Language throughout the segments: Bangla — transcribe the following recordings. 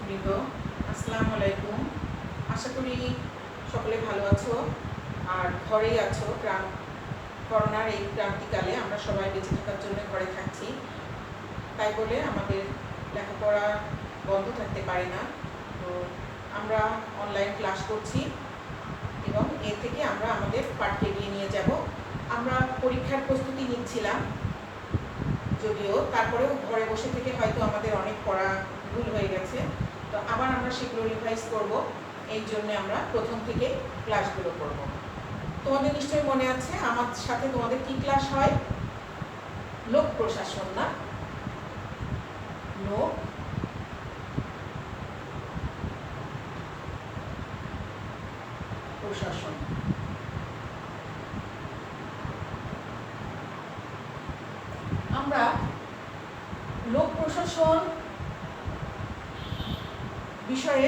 দর্শকবৃন্দ, আসসালামু আলাইকুম। আশা করি সকলে ভালো আছো আর ঘরেই আছো। করোনার এই ক্রান্তিকালে আমরা সবাই বেঁচে থাকার জন্য ঘরে থাকছি, তাই বলে আমাদের লেখাপড়া বন্ধ থাকতে পারে না। তো আমরা অনলাইন ক্লাস করছি এবং এর থেকে আমরা আমাদের পাঠকে এগিয়ে নিয়ে যাব। আমরা পরীক্ষার প্রস্তুতি নিচ্ছিলাম, যদিও তারপরেও ঘরে বসে থেকে হয়তো আমাদের অনেক পড়া ভুল হয়ে গেছে, তো আবার আমরা সেগুলো রিভাইজ করব। এই জন্য আমরা প্রথম থেকে ক্লাসগুলো করব। তোমাদের নিশ্চয়ই মনে আছে আমার সাথে তোমাদের কি ক্লাস হয়? লোক প্রশাসন, না? লোক প্রশাসন। আমরা লোক প্রশাসন বিষয়ে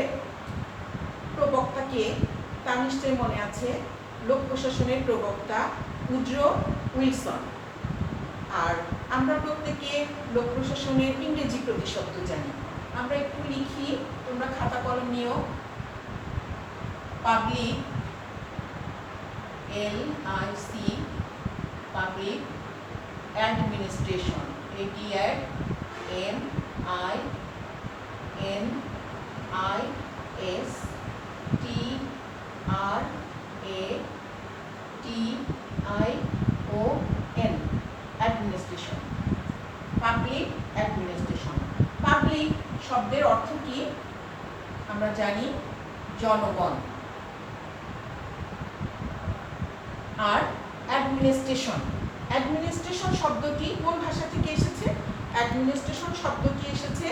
প্রবক্তাকে তা নিশ্চয়ই মনে আছে। লোক প্রশাসনের প্রবক্তা উড্রো উইলসন। আর আমরা প্রত্যেকে লোক প্রশাসনের ইংরেজি প্রতিশব্দ জানি। আমরা একটু লিখি, তোমরা খাতা কলম নিও। Public, LIC, public administration, ADMINISTRATION, administration. Public administration. Public শব্দের অর্থ কি? আমরা জানি জনগণ। আর অ্যাডমিনিস্ট্রেশন, অ্যাডমিনিস্ট্রেশন শব্দটি কোন ভাষা থেকে এসেছে? অ্যাডমিনিস্ট্রেশন শব্দটি এসেছে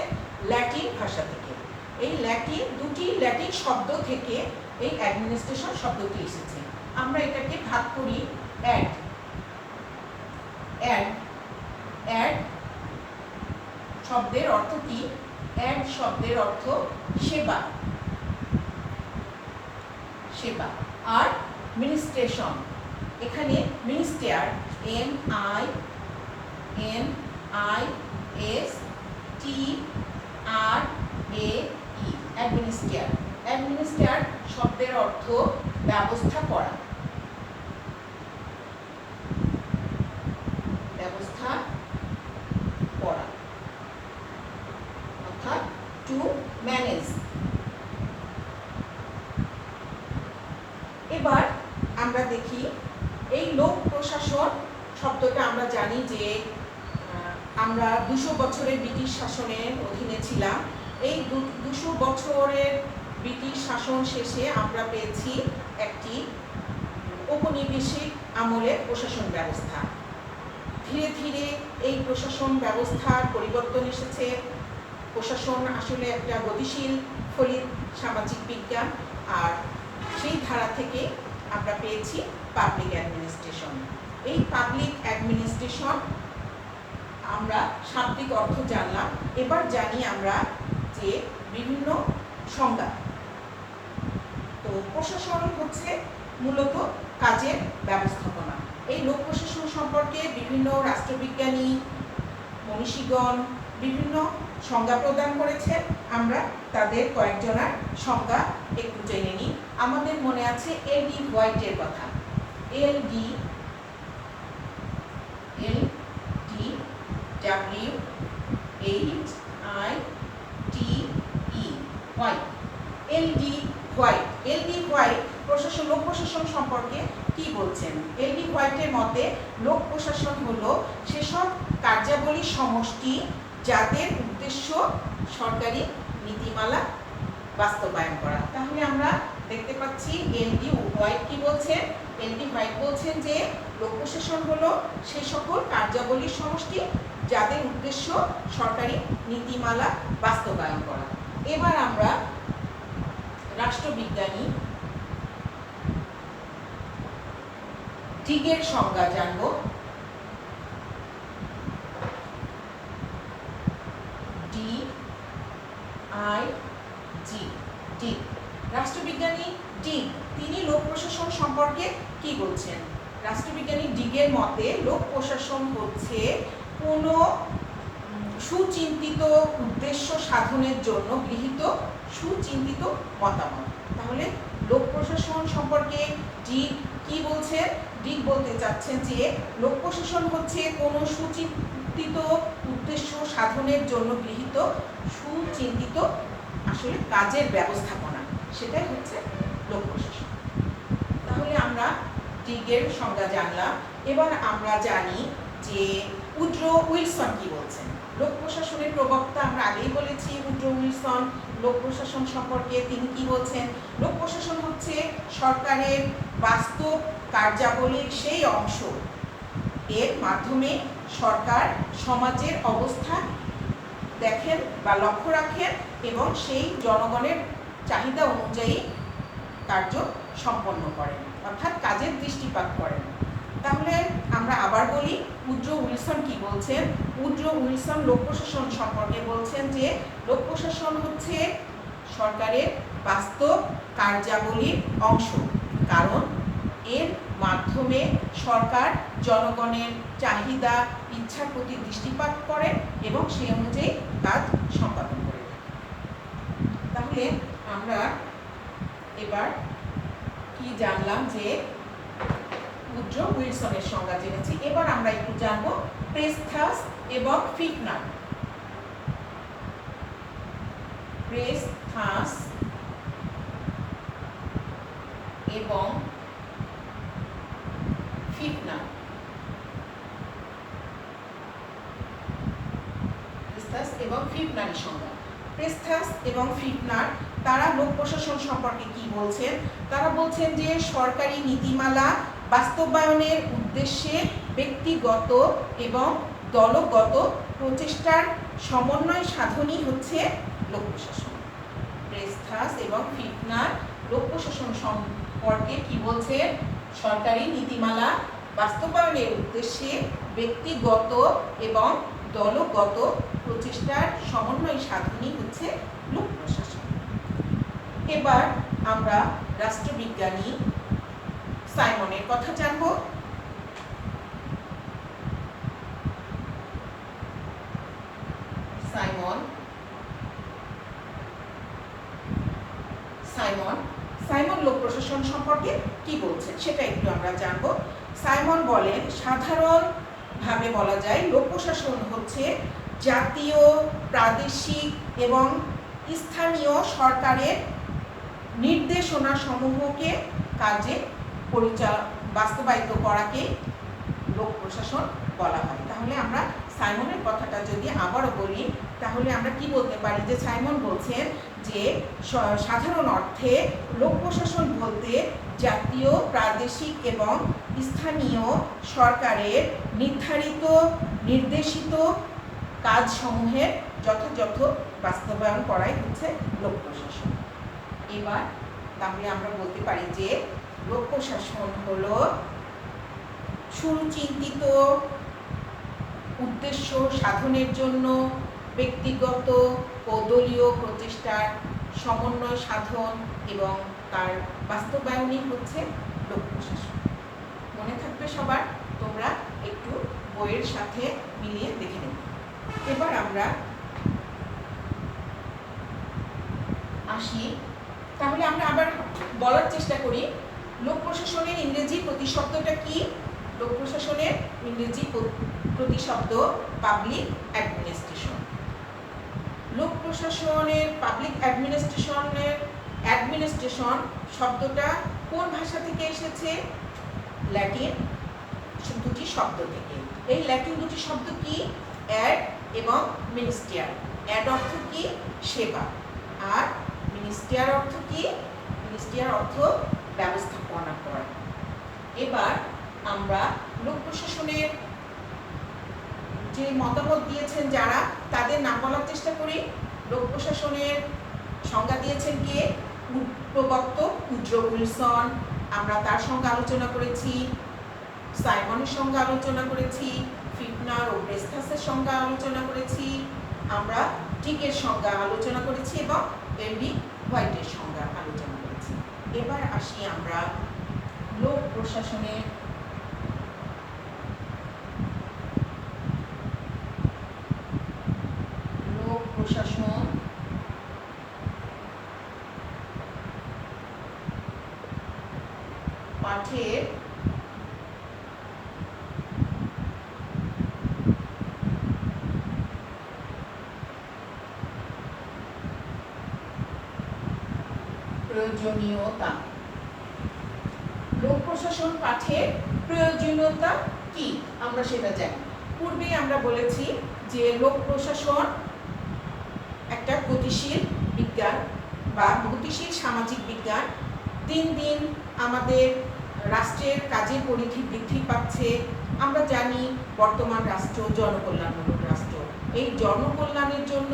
ল্যাটিন ভাষা থেকে। এই দুটি ল্যাটিন শব্দ থেকে এই অ্যাডমিনিস্ট্রেশন শব্দটি এসেছে। আমরা এটাকে ভাগ করি অ্যাড। শব্দের অর্থ কি? অ্যাড শব্দের অর্থ সেবা, সেবা। আর মিনিস্ট্রেশন, এখানে মিনিস্টার, MINISTRAE, অ্যাডমিনিস্টার শব্দের অর্থ ব্যবস্থা করা, ব্যবস্থা করা, অর্থাৎ টু ম্যানেজ। এবার আমরা দেখি এই লোক প্রশাসন শব্দটা আমরা জানি যে আমরা 200 বছরের ব্রিটিশ শাসনের অধীনে ছিলাম। এই 200 বছরের ব্রিটিশ শাসন শেষে আমরা পেয়েছি একটি ঔপনিবেশিক আমলের প্রশাসন ব্যবস্থা। ধীরে ধীরে এই প্রশাসন ব্যবস্থার পরিবর্তন এসেছে। প্রশাসন আসলে একটা গতিশীল ফলিত সামাজিক বিজ্ঞান, আর সেই ধারা থেকে আমরা পেয়েছি পাবলিক অ্যাডমিনিস্ট্রেশন। এই পাবলিক অ্যাডমিনিস্ট্রেশন আমরা শাব্দিক অর্থ জানলাম। এবার জানি আমরা যে বিভিন্ন সংজ্ঞা। তো প্রশাসন হচ্ছে মূলত কাজের ব্যবস্থাপনা। এই লোক প্রশাসন সম্পর্কে বিভিন্ন রাষ্ট্রবিজ্ঞানী, মনীষীগণ বিভিন্ন সংজ্ঞা প্রদান করেছেন। আমরা তাদের কয়েকজনের সংজ্ঞা একটু জেনে নিই। আমাদের মনে আছে LD হোয়াইটের কথা। LD white. LD হোয়াইট প্রশাসন, লোক প্রশাসন সম্পর্কে কি বলছেন? LD হোয়াইটের মতে লোক প্রশাসন হলো সেসব কার্যাবলীর সমষ্টি যাদের উদ্দেশ্য সরকারি নীতিমালা বাস্তবায়ন করা। তাহলে আমরা দেখতে পাচ্ছি LD হোয়াইট কি বলছেন? LD হোয়াইট বলছেন যে লোক প্রশাসন হলো সে সকল কার্যাবলীর সমষ্টি যাদের উদ্দেশ্য সরকারি নীতিমালা বাস্তবায়ন করা। এবার আমরা রাষ্ট্রবিজ্ঞানী ডিগের সংজ্ঞা জানব। ডিগ, রাষ্ট্রবিজ্ঞানী ডিগ, তিনি লোক প্রশাসন সম্পর্কে কি বলছেন? রাষ্ট্রবিজ্ঞানী ডিগের মতে লোক প্রশাসন হচ্ছে কোনো সুচিন্তিত উদ্দেশ্য সাধনের জন্য গৃহীত সুচিন্তিত মতামত। তাহলে লোক প্রশাসন সম্পর্কে ডিক কি বলছেন? ডিক বলতে চাচ্ছেন যে লোক প্রশাসন হচ্ছে কোনো সুচিন্তিত উদ্দেশ্য সাধনের জন্য গৃহীত সুচিন্তিত আসলে কাজের ব্যবস্থাপনা, সেটাই হচ্ছে লোক প্রশাসন। তাহলে আমরা ডিগের সংজ্ঞা জানলাম। এবার আমরা জানি যে উড্রো উইলসন কি বলছেন। লোক প্রশাসনের প্রবক্তা, আমরা আগেই বলেছি উড্রো উইলসন লোক প্রশাসন সম্পর্কে তিনি কি বলছেন? লোক প্রশাসন হচ্ছে সরকারের বাস্তব কার্যাবলীর সেই অংশ, এর মাধ্যমে সরকার সমাজের অবস্থা দেখেন বা লক্ষ্য রাখেন এবং সেই জনগণের চাহিদা অনুযায়ী কার্য সম্পন্ন করেন, অর্থাৎ কাজের দৃষ্টিপাত করেন। তাহলে আমরা আবার বলি উড্রো উইলসন কি বলছেন। উড্রো উইলসন লোক প্রশাসন সম্পর্কে বলছেন যে লোক প্রশাসন হচ্ছে সরকারের বাস্তব কার্যাবলীর অংশ, কারণ এর মাধ্যমে সরকার জনগণের চাহিদা ইচ্ছার প্রতি দৃষ্টিপাত করেন এবং সেই অনুযায়ী কাজ সম্পাদন করে। তাহলে আমরা এবার কি জানলাম? যে উড্রো উইলসনের সংজ্ঞা জেনেছি। এবার আমরা একটু জানবো প্রেসথাস এবং ফিটনার। প্রেসথাস এবং ফিটনার। প্রেসথাস এবং ফিটনারের সংজ্ঞা। প্রেসথাস এবং ফিটনার তারা লোক প্রশাসন সম্পর্কে কি বলছেন? তারা বলছেন যে সরকারি নীতিমালা বাস্তবায়নের উদ্দেশ্যে ব্যক্তিগত এবং দলগত প্রচেষ্টার সমন্বয় সাধনই হচ্ছে লোক প্রশাসন। প্রেসথাস এবং ফিটনার লোক প্রশাসন সম্পর্কে কি বলছেন? সরকারি নীতিমালা বাস্তবায়নের উদ্দেশ্যে ব্যক্তিগত এবং দলগত প্রচেষ্টার সমন্বয় সাধনই হচ্ছে লোক প্রশাসন। এবার আমরা রাষ্ট্রবিজ্ঞানী সাইমনের কথা জানব। সাইমন লোক প্রশাসন সম্পর্কে কি বলছেন সেটা একটু আমরা জানব। সাইমন বলেন, সাধারণভাবে বলা যায় লোক প্রশাসন হচ্ছে জাতীয়, প্রাদেশিক এবং স্থানীয় সরকারের নির্দেশনা সমূহকে কাজে বাস্তবায়িত করাকে লোক প্রশাসন বলা হয়। তাহলে আমরা সাইমনের কথাটা যদি আবারও বলি তাহলে আমরা কি বলতে পারি? যে সাইমন বলছেন যে সাধারণ অর্থে লোক প্রশাসন বলতে জাতীয়, প্রাদেশিক এবং স্থানীয় সরকারের নির্ধারিত নির্দেশিত কাজসমূহের যথাযথ বাস্তবায়ন করাই হচ্ছে লোক প্রশাসন। এবার তাহলে আমরা বলতে পারি যে লোক প্রশাসন হলো সুচিন্তিত উদ্দেশ্য সাধনের জন্য ব্যক্তিগত ও দলীয় প্রচেষ্টার সমন্বয় সাধন এবং তার বাস্তবায়নই হচ্ছে লোক প্রশাসন। মনে থাকবে সবার, তোমরা একটু বইয়ের সাথে মিলিয়ে দেখে নেবে। এবার আমরা আসি, তাহলে আমরা আবার বলার চেষ্টা করি লোক প্রশাসনের ইংরেজি প্রতিশব্দটা কি? লোক প্রশাসনের ইংরেজি প্রতিশব্দ পাবলিক অ্যাডমিনিস্ট্রেশন। লোক প্রশাসনের পাবলিক অ্যাডমিনিস্ট্রেশন শব্দটা কোন ভাষা থেকে এসেছে? ল্যাটিন দুটি শব্দ থেকে। এই ল্যাটিন দুটি শব্দ কি? অ্যাড এবং মিনিস্টিয়ার। অ্যাড অর্থ কি? সেবা। আর মিনিস্টিয়ার অর্থ কি? মিনিস্টিয়ার অর্থ ব্যবস্থাপনা করা। এবার আমরা লোক প্রশাসনের যে মতামত দিয়েছেন যারা, তাদের নাম বলার চেষ্টা করি। লোক প্রশাসনের সংজ্ঞা দিয়েছেন কে? প্রবক্তা উড্রো উইলসন। আমরা তার সঙ্গে আলোচনা করেছি, সাইমনের সঙ্গে আলোচনা করেছি, ফিটনার ও প্রেসথাসের সঙ্গে আলোচনা করেছি, আমরা ডিকের সঙ্গে আলোচনা করেছি এবং এলডি হোয়াইটের সঙ্গে আলোচনা করেছি। এবার আসি আমরা লোক প্রশাসনের পাঠের প্রয়োজনীয়তা। লোক প্রশাসন পাঠের প্রয়োজনীয়তা কি আমরা সেটা জানি। পূর্বে আমরা বলেছি যে লোক প্রশাসন একটা গতিশীল বিজ্ঞান বা গতিশীল সামাজিক বিজ্ঞান। দিন দিন আমাদের রাষ্ট্রের কাজের পরিধি বৃদ্ধি পাচ্ছে। আমরা জানি বর্তমান রাষ্ট্র জনকল্যাণমূলক রাষ্ট্র। এই জনকল্যাণের জন্য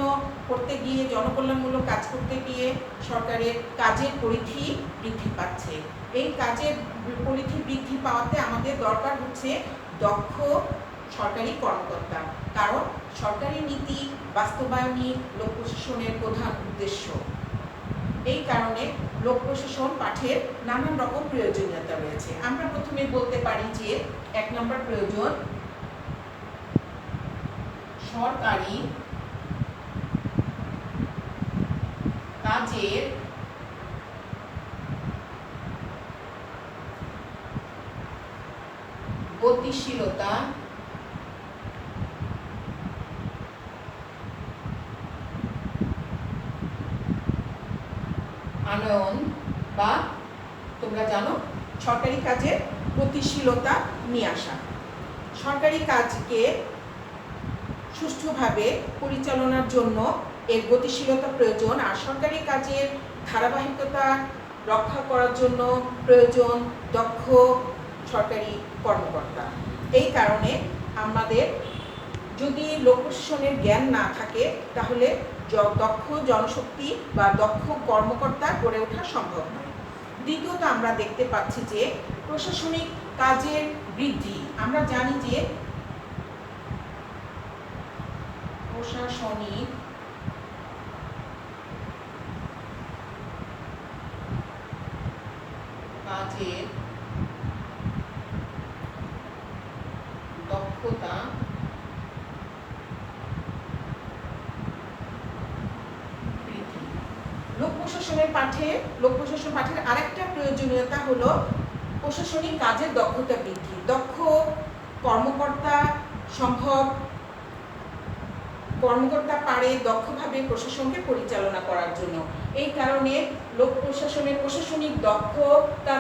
করতে গিয়ে, জনকল্যাণমূলক কাজ করতে গিয়ে সরকারের কাজের পরিধি বৃদ্ধি পাচ্ছে। এই কাজের পরিধি বৃদ্ধি পাওয়াতে আমাদের দরকার হচ্ছে দক্ষ সরকারি কর্মকর্তা, কারণ সরকারি নীতি বাস্তবায়নই লোক প্রশাসনের প্রধান উদ্দেশ্য। এই কারণে লোক প্রশাসন পাঠের নানান রকম প্রয়োজনীয়তা রয়েছে। আমরা প্রথমে বলতে পারি যে 1 নম্বর প্রয়োজন সরকারি কাজের গতিশীলতা আনয়ন, বা তোমরা জানো সরকারি কাজের গতিশীলতা নিয়ে আসা। সরকারি কাজকে সুষ্ঠুভাবে পরিচালনার জন্য এর গতিশীলতা প্রয়োজন, আর সরকারি কাজের ধারাবাহিকতা রক্ষা করার জন্য প্রয়োজন দক্ষ সরকারি কর্মকর্তা। এই কারণে আমাদের যদি লোক প্রশাসনের জ্ঞান না থাকে তাহলে দক্ষ জনশক্তি বা দক্ষ কর্মকর্তা গড়ে ওঠা সম্ভব নয়। দ্বিতীয়ত আমরা দেখতে পাচ্ছি যে প্রশাসনিক কাজের বৃদ্ধি। আমরা জানি যে প্রশাসনিক কাজের দক্ষতা বৃদ্ধি। লোক প্রশাসন পাঠের আরেকটা প্রয়োজনীয়তা হলো প্রশাসনিক কাজের দক্ষতা বৃদ্ধি। দক্ষ কর্মকর্তা পারে দক্ষভাবে প্রশাসনকে পরিচালনা করার জন্য। এই কারণে লোক প্রশাসনের প্রশাসনিক দক্ষতা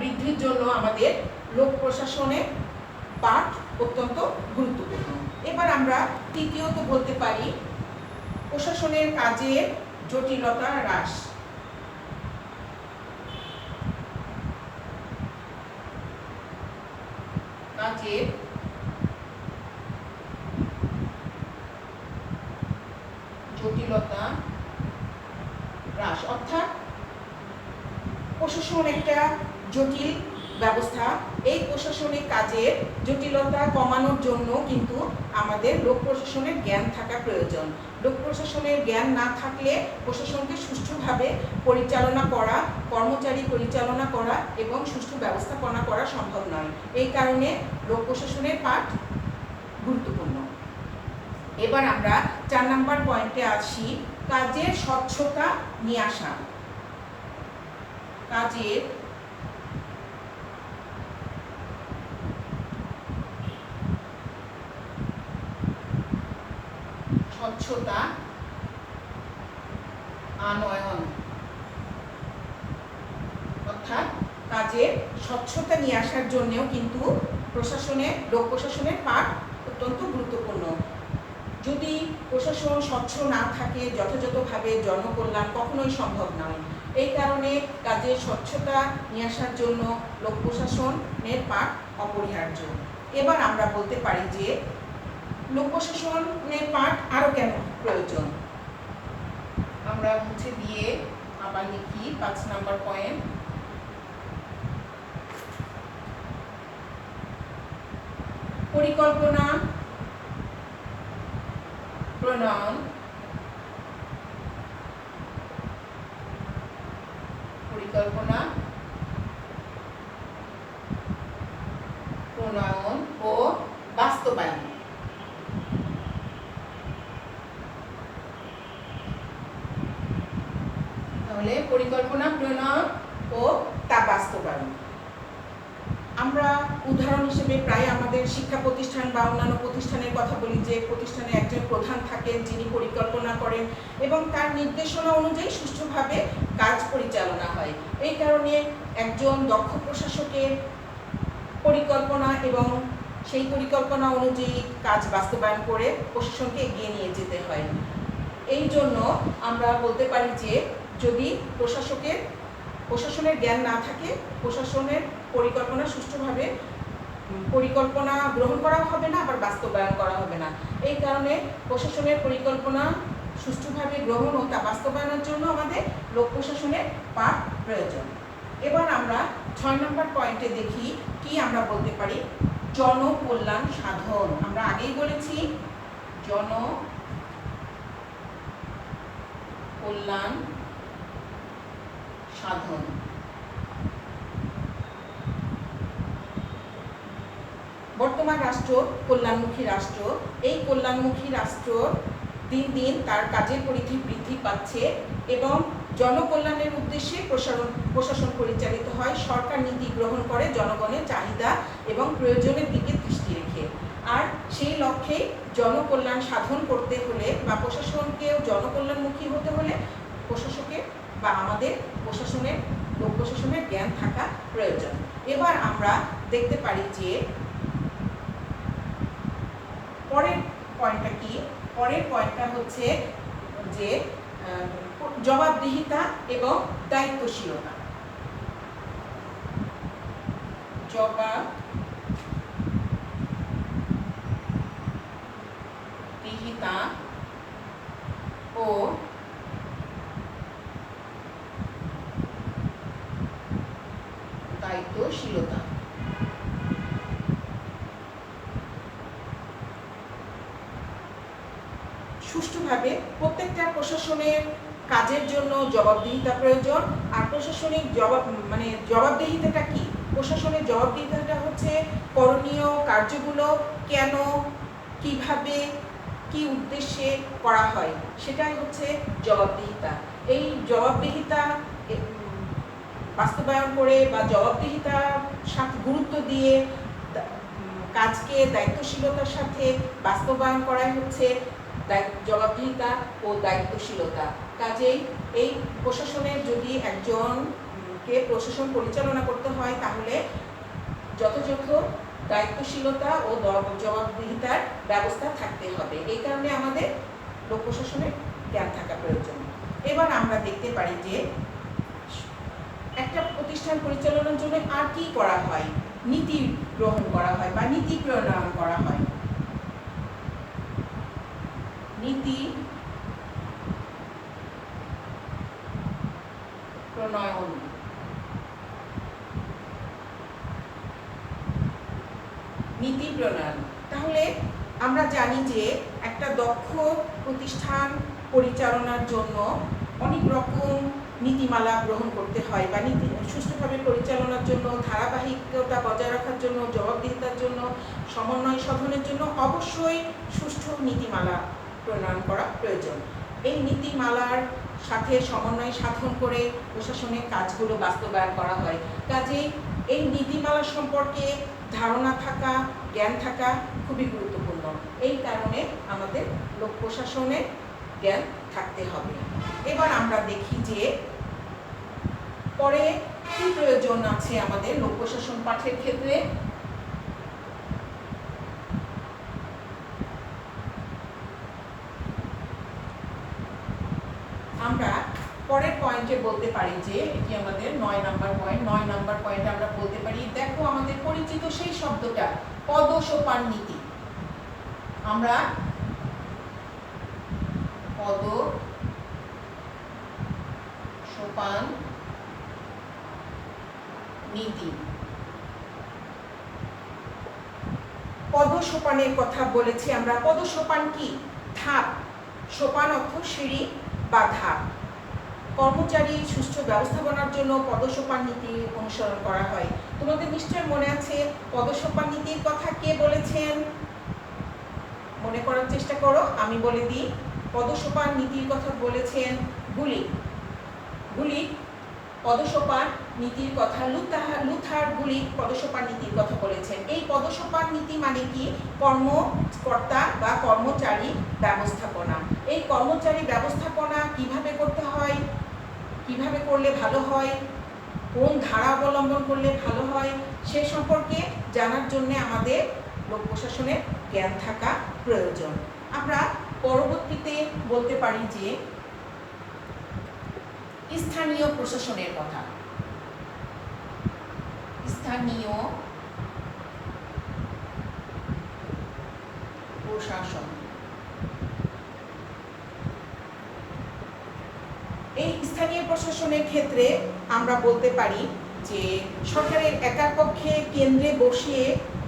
বৃদ্ধির জন্য আমাদের লোক প্রশাসনের পাঠ অত্যন্ত গুরুত্বপূর্ণ। এবার আমরা তৃতীয়ত বলতে পারি প্রশাসনের কাজের জটিলতা হ্রাস। কাজের জটিলতা হ্রাস, অর্থাৎ প্রশাসন একটা জটিল ব্যবস্থা। এই প্রশাসনিক কাজের জটিলতা কমানোর জন্য কিন্তু আমাদের লোক প্রশাসনের জ্ঞান থাকা প্রয়োজন। লোক প্রশাসনের জ্ঞান না থাকলে প্রশাসনকে সুষ্ঠুভাবে পরিচালনা করা, কর্মচারী পরিচালনা করা এবং সুষ্ঠু ব্যবস্থাপনা করা সম্ভব নয়। এই কারণে লোক প্রশাসনের পাঠ গুরুত্বপূর্ণ। এবার আমরা 4 নম্বর পয়েন্টে আসি, কাজের স্বচ্ছতা নিয়ে আসা। কাজের স্বচ্ছতা আনয়ন, অর্থাৎ কাজের স্বচ্ছতা নিয়ে আসার জন্যও কিন্তু লোক প্রশাসনের পাঠ অত্যন্ত গুরুত্বপূর্ণ। যদি প্রশাসন স্বচ্ছ না থাকে যথাযথভাবে জনকল্যাণ কখনোই সম্ভব নয়। এই কারণে কাজের স্বচ্ছতা নিয়ে আসার জন্য লোক প্রশাসনের পাঠ অপরিহার্য। এবার আমরা বলতে পারি যে লোক প্রশাসনের পাঠ আরো কেন প্রয়োজন। আমরা মুছে দিয়ে আবার লিখি 5 নম্বর পয়েন্ট, পরিকল্পনা প্রণয়ন, ও বাস্তবায়ন। প্রায় আমাদের শিক্ষা প্রতিষ্ঠান বা অন্যান্য প্রতিষ্ঠানের কথা বলি যে প্রতিষ্ঠানে একজন প্রধান থাকেন যিনি পরিকল্পনা করেন এবং তার নির্দেশনা অনুযায়ী সুষ্ঠুভাবে কাজ পরিচালনা হয়। এই কারণে একজন দক্ষ প্রশাসকের পরিকল্পনা এবং সেই পরিকল্পনা অনুযায়ী কাজ বাস্তবায়ন করে প্রশাসনকে এগিয়ে নিয়ে যেতে হয়। এই জন্য আমরা বলতে পারি যে যদি প্রশাসনের জ্ঞান না থাকে, প্রশাসনের পরিকল্পনা সুষ্ঠুভাবে পরিকল্পনা গ্রহণ করা হবে না, আবার বাস্তবায়ন করা হবে না। এই কারণে প্রশাসনের পরিকল্পনা সুষ্ঠুভাবে গ্রহণ ও তা বাস্তবায়নের জন্য আমাদের লোক প্রশাসনের পাঠ প্রয়োজন। এবার আমরা 6 নম্বর পয়েন্টে দেখি কি আমরা বলতে পারি, জনকল্যাণ সাধন। আমরা আগেই বলেছি জনকল্যাণ সাধন। বর্তমান রাষ্ট্র কল্যাণমুখী রাষ্ট্র। এই কল্যাণমুখী রাষ্ট্র দিন দিন তার কাজের পরিধি বৃদ্ধি পাচ্ছে এবং জনকল্যাণের উদ্দেশ্যে প্রশাসন পরিচালিত হয়। সরকার নীতি গ্রহণ করে জনগণের চাহিদা এবং প্রয়োজনের দিকে দৃষ্টি রেখে। আর সেই লক্ষ্যে জনকল্যাণ সাধন করতে হলে বা প্রশাসনকেও জনকল্যাণমুখী হতে হলে প্রশাসকের বা আমাদের লোক প্রশাসনের জ্ঞান থাকা প্রয়োজন। এবার আমরা দেখতে পারি যে পরের পয়েন্টটা কি। পরের পয়েন্টটা হচ্ছে যে জবাবদিহিতা এবং দায়িত্বশীলতা। জবাবদিহিতা ও দায়িত্বশীলতা। সুষ্ঠুভাবে প্রত্যেকটা প্রশাসনের কাজের জন্য জবাবদিহিতা প্রয়োজন। আর প্রশাসনিক জবাবদিহিতাটা কি? প্রশাসনের জবাবদিহিতাটা হচ্ছে করণীয় কার্যগুলো কেন, কিভাবে, কি উদ্দেশ্যে করা হয়, সেটাই হচ্ছে জবাবদিহিতা। এই জবাবদিহিতা বাস্তবায়ন করে বা জবাবদিহিতার সাথে গুরুত্ব দিয়ে কাজকে দায়িত্বশীলতার সাথে বাস্তবায়ন করাই হচ্ছে জবাবদিহিতা ও দায়িত্বশীলতা। কাজেই এই প্রশাসনের যদি একজনকে প্রশাসন পরিচালনা করতে হয় তাহলে যথাযথ দায়িত্বশীলতা ও জবাবদিহিতার ব্যবস্থা থাকতে হবে। এই কারণে আমাদের লোক প্রশাসনের জ্ঞান থাকা প্রয়োজন। এবার আমরা দেখতে পারি যে একটা প্রতিষ্ঠান পরিচালনার জন্য আর কি করা হয়। নীতি গ্রহণ করা হয় বা নীতি প্রণয়ন করা হয়। নীতি প্রণয়ন। নীতি প্রণয়ন। তাহলে আমরা জানি যে একটা দক্ষ প্রতিষ্ঠান পরিচালনার জন্য অনেক রকম নীতিমালা গ্রহণ করতে হয় বা নীতি সুষ্ঠুভাবে পরিচালনার জন্য, ধারাবাহিকতা বজায় রাখার জন্য, জবাবদিহিতার জন্য, সমন্বয় সাধনের জন্য অবশ্যই সুষ্ঠু নীতিমালা প্রণয়ন করা প্রয়োজন। এই নীতিমালার সাথে সমন্বয় সাধন করে প্রশাসনের কাজগুলো বাস্তবায়ন করা হয়। কাজেই এই নীতিমালা সম্পর্কে ধারণা থাকা, জ্ঞান থাকা খুবই গুরুত্বপূর্ণ। এই কারণে আমাদের লোক প্রশাসনের জ্ঞান থাকতে হবে। এবার আমরা দেখি যে পরে কি প্রয়োজন আছে আমাদের লোক প্রশাসন পাঠের ক্ষেত্রে। আমরা পরের পয়েন্টে বলতে পারি যে এটি আমাদের 9 নাম্বার পয়েন্ট। 9 নাম্বার পয়েন্টে আমরা বলতে পারি, দেখো আমাদের পরিচিত সেই শব্দটা পদসোপান নীতি। আমরা পদসোপান নীতি, পদসোপানের কথা বলেছি আমরা। পদসোপান কি? ধাপ। সোপান অর্থ সিঁড়ি বা ধাপ। কর্মচারী সুষ্ঠু ব্যবস্থাপনার জন্য পদসোপান নীতি অনুসরণ করা হয়। তোমাদের নিশ্চয় মনে আছে পদসোপান নীতির কথা কে বলেছেন? মনে করার চেষ্টা করো, আমি বলে দিই। পদসোপান নীতির কথা বলেছেন গুলিক। পদসোপান নীতির কথা লুথার গুলিক পদসোপান নীতির কথা বলেছেন। এই পদসোপান নীতি মানে কি? কর্মকর্তা বা কর্মচারী ব্যবস্থাপনা। এই কর্মচারী ব্যবস্থাপনা কিভাবে করতে হয়, কিভাবে করলে ভালো হয়, কোন ধারা অবলম্বন করলে ভালো হয়, সে সম্পর্কে জানার জন্য আমাদের লোক প্রশাসনের জ্ঞান থাকা প্রয়োজন। আমরা পরবর্তীতে বলতে পারি যে স্থানীয় প্রশাসনের কথা। স্থানীয় প্রশাসন, এই স্থানীয় প্রশাসনের ক্ষেত্রে আমরা বলতে পারি যে সরকারের একার পক্ষে কেন্দ্রে বসিয়ে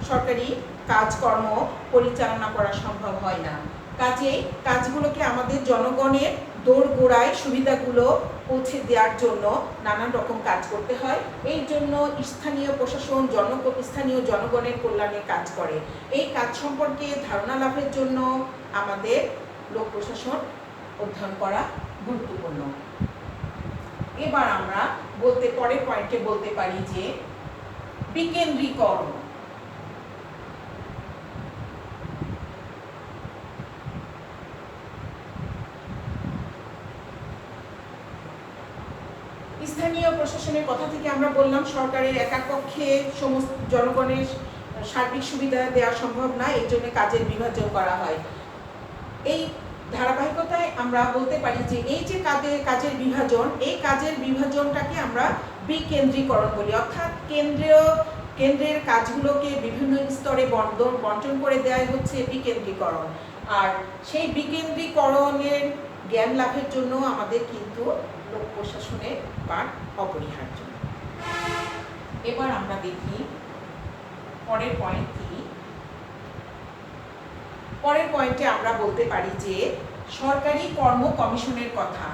সরকারি কাজকর্ম পরিচালনা করা সম্ভব হয় না। কাজেই কাজগুলোকে আমাদের জনগণের দোরগোড়ায় সুবিধাগুলো পৌঁছে দেওয়ার জন্য নানান রকম কাজ করতে হয়। এই জন্য স্থানীয় প্রশাসন স্থানীয় জনগণের কল্যাণে কাজ করে। এই কাজ সম্পর্কে ধারণা লাভের জন্য আমাদের লোক প্রশাসন অধ্যয়ন করা গুরুত্বপূর্ণ। এবার আমরা পরের পয়েন্টে বলতে পারি যে বিকেন্দ্রীকরণ। স্থানীয় প্রশাসনের কথা থেকে আমরা বললাম সরকারের একার পক্ষে সমস্ত জনগণের সার্বিক সুবিধা দেওয়া সম্ভব না, এই জন্য কাজের বিভাজন করা হয়। এই ধারাবাহিকতায় আমরা বলতে পারি যে এই যে কাজের বিভাজন, এই কাজের বিভাজনটাকে আমরা বিকেন্দ্রীকরণ বলি, অর্থাৎ কেন্দ্রের কাজগুলোকে বিভিন্ন স্তরে বন্টন করে দেওয়া হচ্ছে বিকেন্দ্রীকরণ। আর সেই বিকেন্দ্রীকরণের জ্ঞান লাভের জন্য আমাদের কিন্তু লোক প্রশাসনের পাঠ অপরিহার্য। এবার আমরা দেখি পরের পয়েন্ট কি। পরের পয়েন্টে আমরা বলতে পারি যে সরকারি কর্ম কমিশনের কথা।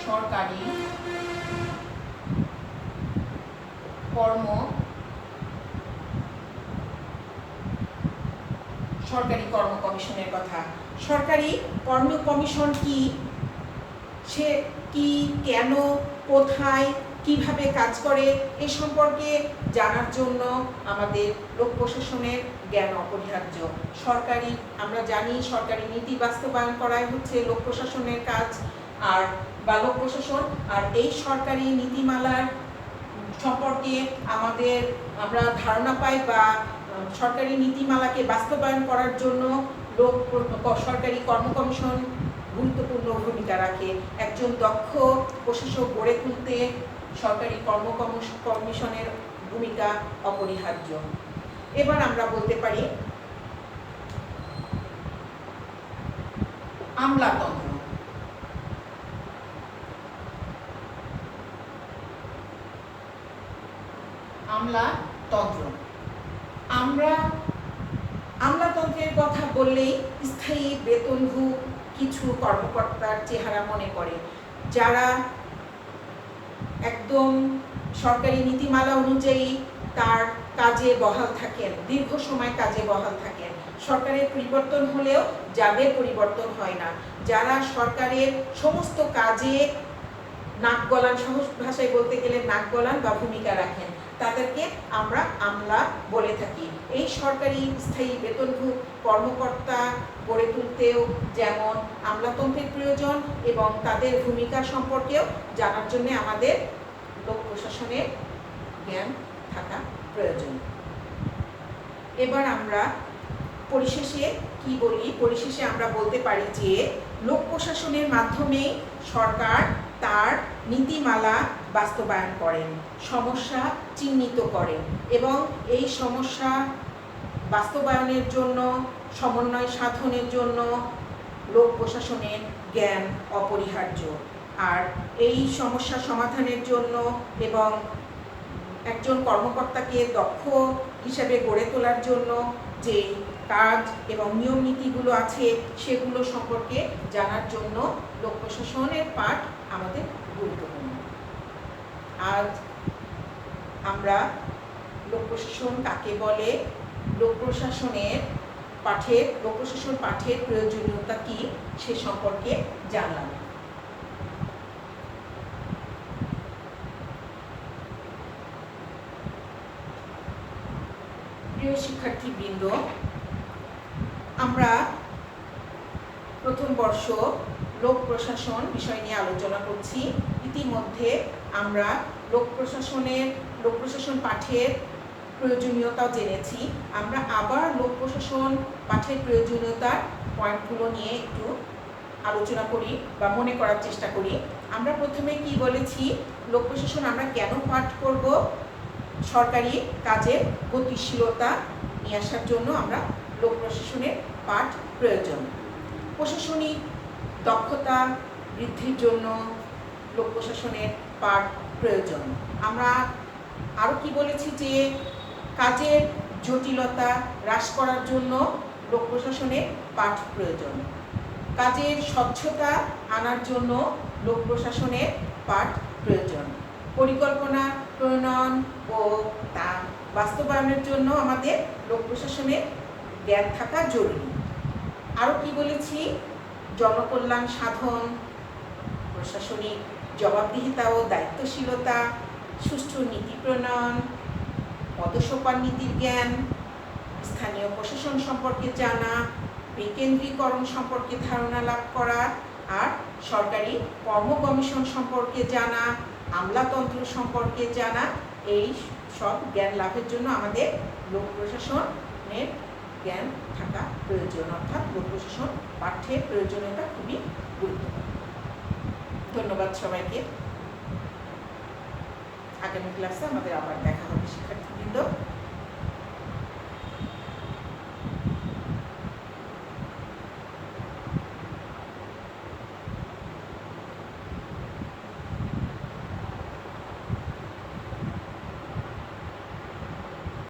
সরকারি কর্ম কমিশনের কথা। সরকারি কর্ম কমিশন কি, সে কি, কেন, কোথায়, কিভাবে কাজ করে, এ সম্পর্কে জানার জন্য আমাদের লোক প্রশাসনের জ্ঞান অপরিহার্য। আমরা জানি সরকারি নীতি বাস্তবায়ন করাই হচ্ছে লোক প্রশাসনের কাজ বা লোক প্রশাসন। আর এই সরকারি নীতিমালার সম্পর্কে আমরা ধারণা পাই বা সরকারি নীতিমালাকে বাস্তবায়ন করার জন্য সরকারি কর্ম কমিশন গুরুত্বপূর্ণ ভূমিকা রাখে। একজন দক্ষ প্রশাসক গড়ে তুলতে সরকারি কর্ম কমিশনের ভূমিকা অপরিহার্য। এবার আমরা বলতে পারি আমলাতন্ত্র। আমলাতন্ত্রের কথা বললেই স্থায়ী বেতনভুক কিছু কর্মকর্তার চেহারা মনে পড়ে, যারা একদম সরকারি নীতিমালা অনুযায়ী তার কাজে বহাল থাকেন, দীর্ঘ সময় কাজে বহাল থাকেন। সরকারের পরিবর্তন হলেও যাদের পরিবর্তন হয় না, যারা সরকারের সমস্ত কাজে নাক গলান, সহজ ভাষায় বলতে গেলে নাক গলান বা ভূমিকা রাখেন, তাদেরকে আমরা আমলা বলে থাকি। এই সরকারি স্থায়ী বেতনভুক কর্মকর্তা গড়ে তুলতেও যেমন আমলাতন্ত্রের প্রয়োজন এবং তাদের ভূমিকা সম্পর্কেও জানার জন্য আমাদের লোক প্রশাসনের জ্ঞান থাকা প্রয়োজন। এবার আমরা পরিশেষে কি বলি? পরিশেষে আমরা বলতে পারি যে লোক প্রশাসনের মাধ্যমে সরকার তার নীতিমালা বাস্তবায়ন করেন, সমস্যা চিহ্নিত করেন এবং এই সমস্যা বাস্তবায়নের জন্য, সমন্বয় সাধনের জন্য লোক প্রশাসনের জ্ঞান অপরিহার্য। আর এই সমস্যা সমাধানের জন্য এবং একজন কর্মকর্তাকে দক্ষ হিসেবে গড়ে তোলার জন্য যে কাজ এবং নিয়ম নীতিগুলো আছে সেগুলো সম্পর্কে জানার জন্য লোক প্রশাসনের পাঠ আমাদের গুরুত্বপূর্ণ। আজ আমরা লোক প্রশাসন কাকে বলে, লোক প্রশাসন পাঠের প্রয়োজনীয়তা কি সে সম্পর্কে জানলাম। প্রিয় শিক্ষার্থীবৃন্দ, আমরা প্রথম বর্ষ লোক প্রশাসন বিষয় নিয়ে আলোচনা করছি। ইতিমধ্যে আমরা লোক প্রশাসন পাঠের প্রয়োজনীয়তাও জেনেছি। আমরা আবার লোক প্রশাসন পাঠের প্রয়োজনীয়তার পয়েন্টগুলো নিয়ে একটু আলোচনা করি বা মনে করার চেষ্টা করি। আমরা প্রথমে কি বলেছি, লোক প্রশাসন আমরা কেন পাঠ করব? সরকারি কাজের গতিশীলতা নিয়ে আসার জন্য আমরা লোক প্রশাসনের পাঠ প্রয়োজন। প্রশাসনিক দক্ষতা বৃদ্ধির জন্য লোক প্রশাসনের পাঠ প্রয়োজন। আমরা আরও কি বলেছি যে কাজের জটিলতা হ্রাস করার জন্য লোক প্রশাসনের পাঠ প্রয়োজন। কাজের স্বচ্ছতা আনার জন্য লোক প্রশাসনের পাঠ প্রয়োজন। পরিকল্পনা প্রণয়ন ও তা বাস্তবায়নের জন্য আমাদের লোক প্রশাসনের জ্ঞান থাকা জরুরি। আরও কি বলেছি, জনকল্যাণ সাধন, প্রশাসনিক জবাবদিহিতা ও দায়িত্বশীলতা, সুষ্ঠু নীতি প্রণয়ন, পদসোপান নীতির জ্ঞান, স্থানীয় প্রশাসন সম্পর্কে জানা, বিকেন্দ্রীকরণ সম্পর্কে ধারণা লাভ করা, আর সরকারি কর্ম কমিশন সম্পর্কে জানা, আমলাতন্ত্র সম্পর্কে জানা, এই সব জ্ঞান লাভের জন্য আমাদের লোক প্রশাসনের জ্ঞান থাকা প্রয়োজন। অর্থাৎ লোক প্রশাসন পাঠ্যের প্রয়োজনীয়তা খুবই গুরুত্বপূর্ণ। ধন্যবাদ সবাইকে। আগামী ক্লাসে আমাদের আবার দেখা